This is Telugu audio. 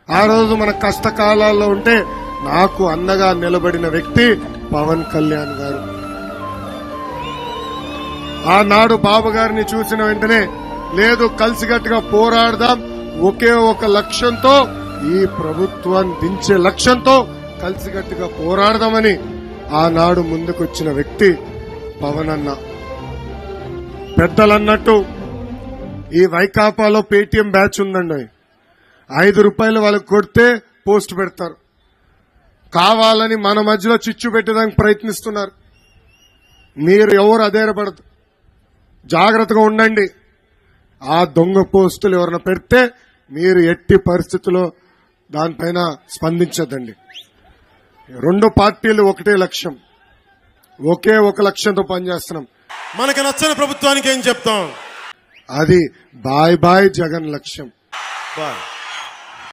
ఆ రోజు మన కష్టకాలాల్లో ఉంటే నాకు అండగా నిలబడిన వ్యక్తి పవన్ కళ్యాణ్ గారు. ఆనాడు బాబు గారిని చూసిన వెంటనే లేదు కలిసికట్టుగా పోరాడదాం, ఒకే ఒక లక్ష్యంతో ఈ ప్రభుత్వాన్ని దించే లక్ష్యంతో కలిసికట్టుగా పోరాడదామని ఆనాడు ముందుకొచ్చిన వ్యక్తి పవన్ అన్న. పెద్దలన్నట్టు ఈ వైకాపాలో పేటీఎం బ్యాచ్ ఉందండి. 5 రూపాయలు వాళ్ళకి కొడితే పోస్ట్ పెడతారు. కావాలని మన మధ్యలో చిచ్చు పెట్టడానికి ప్రయత్నిస్తున్నారు. మీరు ఎవరు అధైర్యపడదు, జాగ్రత్తగా ఉండండి. ఆ దొంగ పోస్టులు ఎవరైనా పెడితే మీరు ఎట్టి పరిస్థితుల్లో దానిపైన స్పందించద్దండి. 2 పార్టీలు ఒకటే లక్ష్యం, ఒకే ఒక లక్ష్యంతో పనిచేస్తున్నాం. మనకు నచ్చని ప్రభుత్వానికి ఏం చెప్తాం? అది బాయ్ బాయ్ జగన్ లక్ష్యం. బాయ్.